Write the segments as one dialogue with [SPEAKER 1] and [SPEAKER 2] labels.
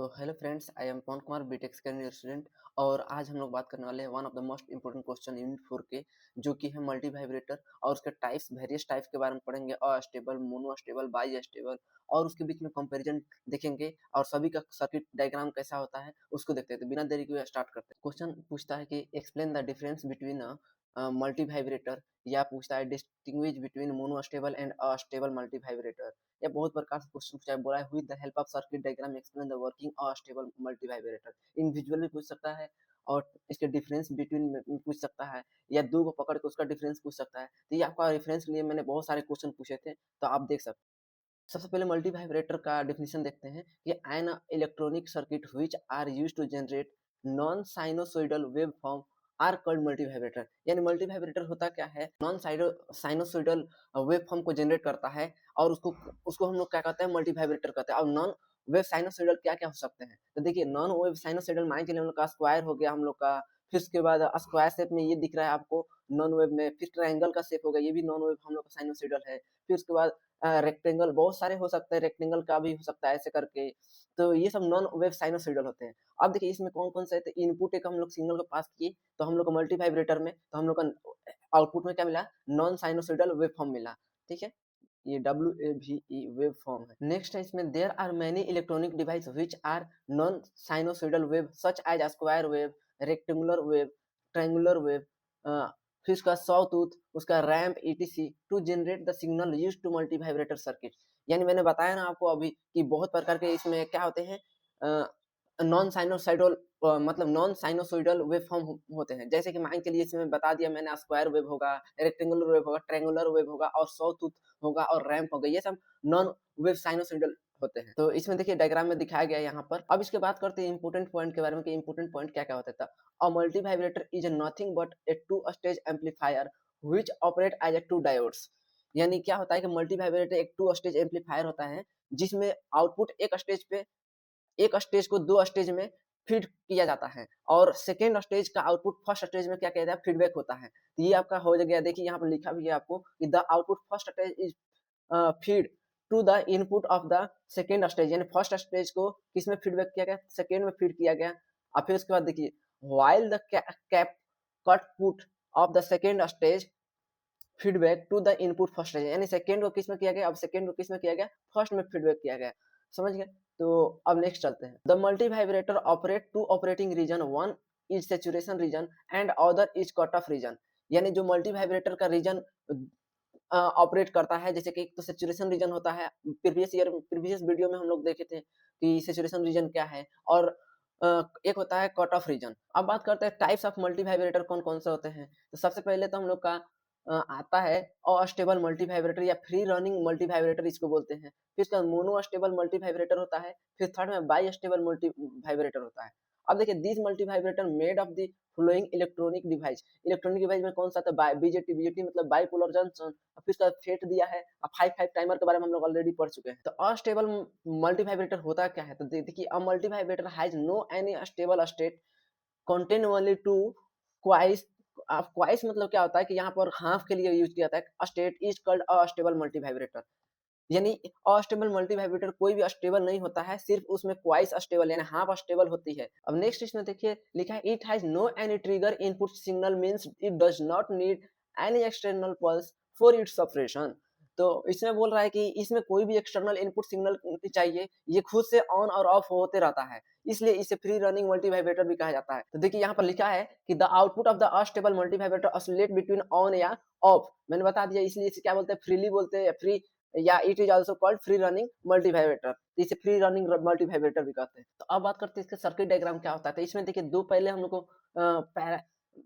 [SPEAKER 1] तो hello friends, I am Pawan Kumar, BTech second year student. और आज हम लोग बात करने वाले हैं one of the most important question unit 4 के, जो कि है मल्टी वाइब्रेटर और उसके टाइप्स, वेरियस टाइप्स के बारे में पढ़ेंगे। Astable, mono stable, by stable, और उसके बीच में कंपैरिजन देखेंगे और सभी का सर्किट डायग्राम कैसा होता है उसको देखते हैं। तो बिना देरी के स्टार्ट करते हैं। क्वेश्चन पूछता है कि explain the difference between multi vibrator, या पूछता है distinguish between mono stable and astable multi vibrator. या बहुत प्रकार से क्वेश्चन पूछा है। बोला है with the help of circuit diagram explain the working astable multi vibrator. Individual भी पूछ सकता है और इसके डिफरेंस बिटवीन में पूछ सकता है, या दो को पकड़ के उसका डिफरेंस पूछ सकता है। तो ये आपका रेफरेंस के लिए मैंने बहुत सारे क्वेश्चन पूछे थे, तो आप देख सकते हैं। सबसे पहले मल्टी वाइब्रेटर का डेफिनेशन देखते हैं कि an electronic circuit which are used to generate non sinusoidal wave form are called multi vibrator. यानी मल्टी वाइब्रेटर होता क्या है, नॉन साइनोसॉइडल वेव फॉर्म को जनरेट करता है, और उसको उसको हम लोग क्या कहते हैं, मल्टी वाइब्रेटर कहते हैं। और नॉन वेव साइनोसॉइडल क्या क्या हो सकते हैं, तो देखिए नॉन वेव साइनोसॉइडल मान के लिए हम लोग का स्क्वायर हो गया हम लोग का, फिर उसके बाद स्क्वायर शेप में ये दिख रहा है आपको नॉन वेव में, फिर ट्रायंगल का शेप हो गया, ये भी नॉन वेव हम लोग का साइनोसॉइडल है। फिर उसके बाद रेक्टेंगल बहुत सारे हो सकते हैं, रेक्टेंगल का भी हो सकता है ऐसे करके। तो ये सब नॉन वेव साइनोसॉइडल होते हैं। अब देखिए इसमें कौन-कौन से थे, इनपुट एक हम लोग सिग्नल को पास किए तो हम लोग को मल्टी वाइब्रेटर में, तो हम लोग का आउटपुट में क्या मिला, नॉन साइनोसॉइडल वेव फॉर्म मिला। ठीक है, ये WAVE वेव फॉर्म है। नेक्स्ट है इसमें there are many electronic device which are non sinusoidal wave such as square wave, rectangular wave, triangular wave, फिर उसका सॉ टूथ, उसका ramp ETC to generate the signal used to multi vibrator circuit. यानी मैंने बताया ना आपको अभी कि बहुत प्रकार के इसमें क्या होते हैं, नॉन साइनोसॉइडल मतलब नॉन साइनोसॉइडल वेव फॉर्म होते हैं। जैसे कि मान के लिए इसमें बता दिया मैंने, स्क्वायर वेव होगा, रेक्टेंगुलर वेव होगा, ट्रायंगुलर वेव होगा और सॉ टूथ होगा और रैंप होगा। ये सब नॉन वेव साइनोसॉइडल होते हैं। तो इसमें देखिए डायग्राम में दिखाया गया है यहाँ पर। अब इसके बात करते हैं इंपोर्टेंट पॉइंट के बारे में कि इंपोर्टेंट पॉइंट क्या क्या होता है। A multi vibrator is nothing but a two stage amplifier which operate as a two diodes. यानी क्या होता है कि मल्टी वाइब्रेटर एक टू स्टेज एम्पलीफायर होता है, जिसमें आउटपुट एक स्टेज पे, एक स्टेज को दो स्टेज में फीड किया जाता है, और सेकेंड स्टेज का आउटपुट फर्स्ट स्टेज में क्या कहता है, फीडबैक होता है। तो ये आपका हो गया। देखिए यहाँ पर लिखा भी है आपको कि the output first stage is feed to the input of the second stage. यानी फर्स्ट स्टेज को किसमें फीडबैक किया गया, सेकेंड में फीड किया गया। और फिर उसके बाद देखिए while the cap cut put of the second stage feedback to the input first stage. यानी सेकेंड को किस में किया गया, अब सेकेंड को किस में किया गया, फर्स्ट में फीडबैक किया गया। समझ गए। तो अब नेक्स्ट चलते हैं। The multi vibrator operate two operating region, one is saturation region and other is cut off region. यानी जो मल्टी वाइब्रेटर का रीजन ऑपरेट करता है, जैसे कि एक तो सैचुरेशन रीजन होता है। प्रीवियस वीडियो में हम लोग देखे थे कि सैचुरेशन रीजन क्या है, और एक होता है कट ऑफ रीजन। अब बात करते हैं टाइप्स ऑफ मल्टी वाइब्रेटर कौन कौन से होते हैं। तो सबसे पहले तो हम लोग का आता है अस्टेबल मल्टी वाइब्रेटर या फ्री रनिंग मल्टी वाइब्रेटर इसको बोलते हैं। फिर इसका मोनो स्टेबल मल्टी वाइब्रेटर होता है। फिर थर्ड में बाई स्टेबल मल्टी वाइब्रेटर होता है। अब देखिए this multi vibrator made of the flowing electronic device. Electronic device में कौन सा था, बीजेटी। बीजेटी मतलब बाइपोलर जंक्शन। फिर उसका फेट दिया है। अब 5-5 टाइमर के बारे में हम लोग ऑलरेडी पढ़ चुके हैं। तो अनस्टेबल मल्टी वाइब्रेटर होता क्या है, तो देखिए a multi vibrator has no any stable state contain only two quasi. Quasi मतलब क्या होता है कि यहाँ पर हाफ के लिए यूज किया जाता है। State is called unstable multi vibrator. यानी अस्टेबल मल्टी वाइब्रेटर कोई भी स्टेबल नहीं होता है, सिर्फ उसमें क्वाइस स्टेबल यानी हाफ स्टेबल होती है। अब नेक्स्ट इसमें देखिए लिखा है it has no any trigger input signal means it does not need any external pulse for its operation. तो इसमें बोल रहा है कि इसमें कोई भी एक्सटर्नल इनपुट सिग्नल नहीं चाहिए, ये खुद से ऑन और ऑफ होते रहता है, इसलिए इसे फ्री रनिंग मल्टी वाइब्रेटर भी कहा जाता है। तो देखिए यहाँ पर लिखा है कि the output of the astable multi vibrator oscillate between on या ऑफ। मैंने बता दिया, इसलिए इसे क्या बोलते हैं, फ्रीली बोलते हैं, या फ्री, या it is also called free running multi vibrator. इसे फ्री रनिंग मल्टी वाइब्रेटर भी कहते हैं। तो अब बात करते हैं इसका सर्किट डायग्राम क्या होता है। तो इसमें देखिए दो पहले हम लोग को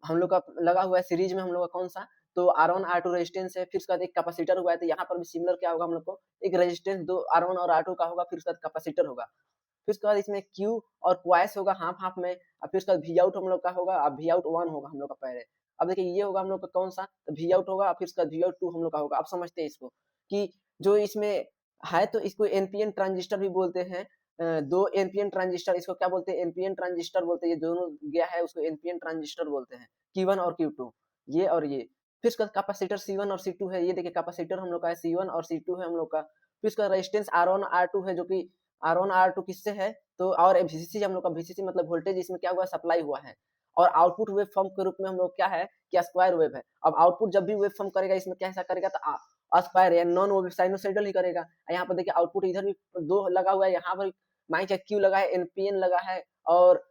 [SPEAKER 1] हम लोग का लगा हुआ है सीरीज में, हम लोग का कौन सा, तो R1 R2 रेजिस्टेंस है। फिर उसके बाद एक कैपेसिटर हुआ है। तो यहाँ पर भी सिमिलर क्या होगा हम लोग को, एक रेजिस्टेंस दो R1 और R2 का होगा, फिर उसके बाद कैपेसिटर होगा। फिर उसके बाद इसमें Q और क्वाइस होगा हाफ हाफ में, और फिर उसके बाद वी आउट हम लोग का होगा, अब वी आउट 1 होगा हम लोग का पहले। अब देखिए ये होगा हम लोग का कौन सा, तो वी आउट होगा, फिर उसका वी आउट 2 हम लोग का होगा। अब समझते हैं इसको कि जो इसमें है, तो इसको एनपीएन ट्रांजिस्टर भी बोलते हैं। दो एनपीएन ट्रांजिस्टर, इसको क्या बोलते हैं, एनपीएन ट्रांजिस्टर बोलते हैं। ये दोनों गया है उसको एनपीएन ट्रांजिस्टर बोलते हैं, Q1 और Q2, ये और ये। फिर उसका कैपेसिटर C1 और C2 है। ये देखिए कैपेसिटर हम लोग का है C1 और C2 है हम लोग का। फिर उसका रेजिस्टेंस R1 R2 है, जो कि R1 R2 किससे है, तो और वीसीसी हम लोग का वीसीसी मतलब वोल्टेज इसमें क्या हुआ सप्लाई हुआ है और आउटपुट वेव फॉर्म के रूप में हम लोग क्या है कि स्क्वायर वेव है। अब आउटपुट जब भी वेव फॉर्म करेगा इसमें कैसा करेगा तो स्क्वायर या नॉन वेव साइनोसॉइडल ही करेगा। यहाँ पर देखिए आउटपुट इधर भी 2 लगा हुआ है, यहाँ पर मान के क्यू लगा है, एनपीएन लगा है और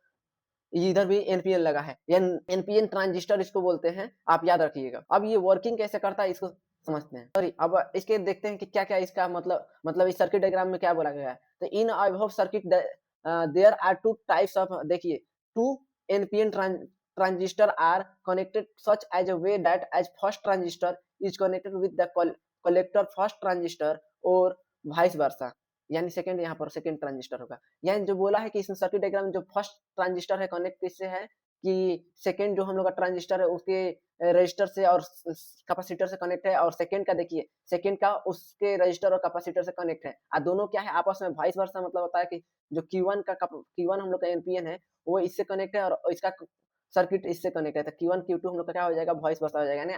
[SPEAKER 1] इधर भी एनपीएन लगा है। एनपीएन ट्रांजिस्टर इसको बोलते हैं, आप याद रखिएगा। अब ये वर्किंग कैसे करता है इसको समझते हैं। सॉरी, अब इसके देखते हैं कि क्या-क्या इसका मतलब इस सर्किट डायग्राम में क्या बोला गया है। तो in above circuit there are two types of, देखिए, two NPN transistor are connected such as a way that as first transistor is connected with the collector first transistor और vice versa, यानी second यहाँ पर second transistor होगा। यानी जो बोला है कि इसमें सर्किट डायग्राम में जो फर्स्ट ट्रांजिस्टर है कनेक्ट किससे है कि सेकंड जो हम लोग का ट्रांजिस्टर है उसके रजिस्टर से और कैपेसिटर से कनेक्ट है, और सेकंड का देखिए सेकंड का उसके रजिस्टर और कैपेसिटर से कनेक्ट है। दोनों क्या है आपस में वाइस वर्सा, मतलब होता है कि जो Q1 हम लोग का एनपीएन है वो इससे कनेक्ट है और इसका सर्किट इससे कनेक्ट है। तो Q1 Q2 हम लोग का क्या हो जाएगा वॉइस वर्सा हो जाएगा, यानी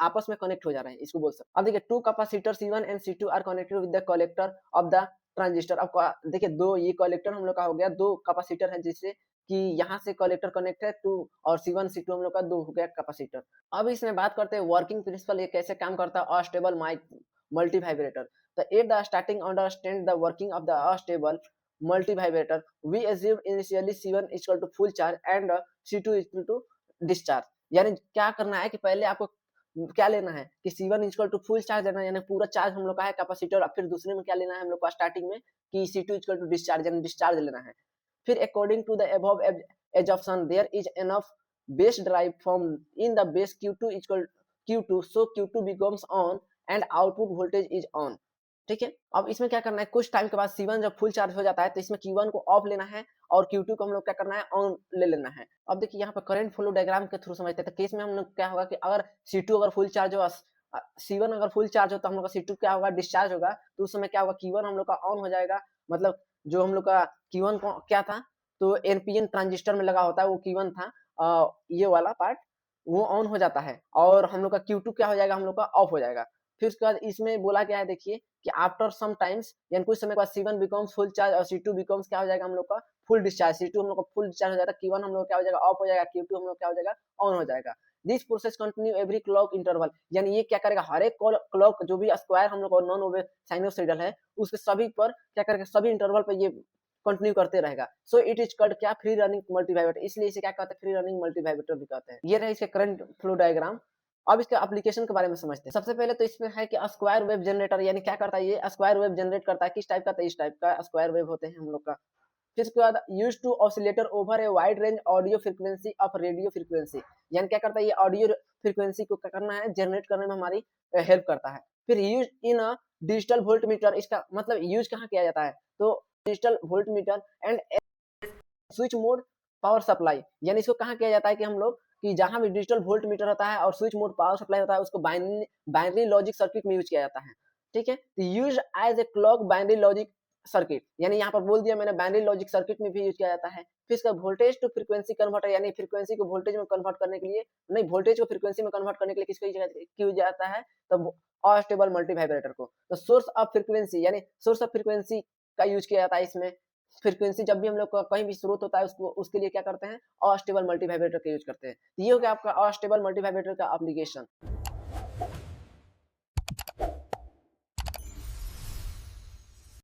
[SPEAKER 1] आपस में कनेक्ट हो जा रहे हैं, इसको बोल सकते हैं। अब देखिए two capacitor C1 and C2 are connected with the collector of the transistor. अब देखिए दो ये कलेक्टर हम लोग का हो गया, दो कैपेसिटर है जिससे कि यहाँ से कलेक्टर कनेक्ट है 2 और C1 C2 हम लोग का 2 हो गया कैपेसिटर। अब इसमें बात करते हैं वर्किंग प्रिंसिपल, ये कैसे काम करता है अनस्टेबल मल्टी वाइब्रेटर। तो at the starting understand the working of the unstable multi vibrator, we assume initially C1 is equal to full charge and C2 is equal to discharge। यानी क्या करना है कि पहले आपको क्या लेना है कि C1 is equal to full charge लेना है, यानी पूरा चार्ज हम लोग का है कैपेसिटर। फिर दूसरे में क्या लेना है हम लोग को स्टार्टिंग में कि C2 is equal to discharge, यानी डिस्चार्ज लेना है। फिर according to the above assumption there is enough base drive from in the base Q2 is equal Q2, so Q2 becomes on and output voltage is on। ठीक है, अब इसमें क्या करना है, कुछ टाइम के बाद C1 जब फुल चार्ज हो जाता है तो इसमें Q1 को ऑफ लेना है और Q2 को हम लोग क्या करना है ऑन ले लेना है। अब देखिए यहाँ पर करंट फ्लो डायग्राम के थ्रू समझते हैं। तो केस में हम लोग क्या होगा कि अगर C2 अगर फुल चार्ज हो, C1 अगर फुल चार्ज हो तो हम लोग का C2 क्या होगा डिस्चार्ज होगा। तो उस समय क्या होगा Q1 हम लोग का ऑन हो जाएगा, मतलब जो हम लोग का Q1 को क्या था तो एनपीएन ट्रांजिस्टर में लगा होता है वो Q1 था, ये वाला पार्ट वो ऑन हो जाता है और हम लोग का Q2 क्या हो जाएगा हम लोग का ऑफ हो जाएगा। फिर उसके बाद इसमें बोला क्या है देखिए कि आफ्टर सम टाइम्स यानी कुछ समय के बाद C1 बिकम्स फुल चार्ज और C2 बिकम्स क्या हो जाएगा हम लोग का फुल डिस्चार्ज। C2 हम लोग का फुल डिस्चार्ज हो जाता है, Q1 हम लोग क्या हो जाएगा ऑफ हो जाएगा, Q2 हम लोग क्या हो जाएगा ऑन हो जाएगा। This process continue every clock interval, यानी ये क्या करेगा हर एक क्लॉक जो भी स्क्वायर हम लोग का नॉन ओवे साइनोसॉइडल है उसके सभी पर क्या करेगा सभी इंटरवल पर ये कंटिन्यू करते रहेगा। सो इट इज कॉल्ड क्या फ्री रनिंग मल्टी वाइब्रेटर, इसलिए इसे क्या कहते हैं फ्री रनिंग मल्टी वाइब्रेटर भी कहते हैं। ये रहे इसके करंट फ्लो डायग्राम। अब इसके एप्लीकेशन के बारे में समझते हैं। सबसे पहले तो इसमें है कि स्क्वायर वेव जनरेटर, यानी क्या करता है ये स्क्वायर वेव जनरेट करता है। किस टाइप का, तो इस टाइप का स्क्वायर वेव होते हैं हम लोग का। फिर उसके बाद use to oscillator over a wide range audio frequency of radio frequency, यानी क्या करता है ये ऑडियो फ्रीक्वेंसी को क्या करना है जनरेट करने में हमारी हेल्प करता है। फिर use in a digital volt meter, इसका मतलब यूज कहाँ किया जाता है तो digital volt meter and switch mode power supply, यानी इसको कहाँ किया जाता है कि हम लोग कि जहां भी डिजिटल वोल्ट मीटर होता है और स्विच मोड पावर सप्लाई होता है उसको बाइनरी लॉजिक सर्किट में यूज किया जाता है। ठीक है, तो use as a clock binary logic circuit, यानी यहाँ पर बोल दिया मैंने बाइनरी लॉजिक सर्किट में भी यूज किया जाता है। फिर इसका वोल्टेज टू फ्रीक्वेंसी कन्वर्टर, यानी फ्रीक्वेंसी को वोल्टेज में कन्वर्ट करने के लिए, नहीं वोल्टेज को फ्रीक्वेंसी में कन्वर्ट करने के लिए किसको यूज जाता है तो अनस्टेबल मल्टी वाइब्रेटर को। तो सोर्स ऑफ फ्रीक्वेंसी, यानी सोर्स ऑफ फ्रीक्वेंसी का यूज किया जाता है इसमें। फ्रीक्वेंसी जब भी हम लोग का कहीं भी स्रोत होता है उसको उसके लिए क्या करते हैं अनस्टेबल मल्टी वाइब्रेटर का यूज करते हैं। तो ये हो गया आपका अनस्टेबल मल्टी वाइब्रेटर का एप्लीकेशन।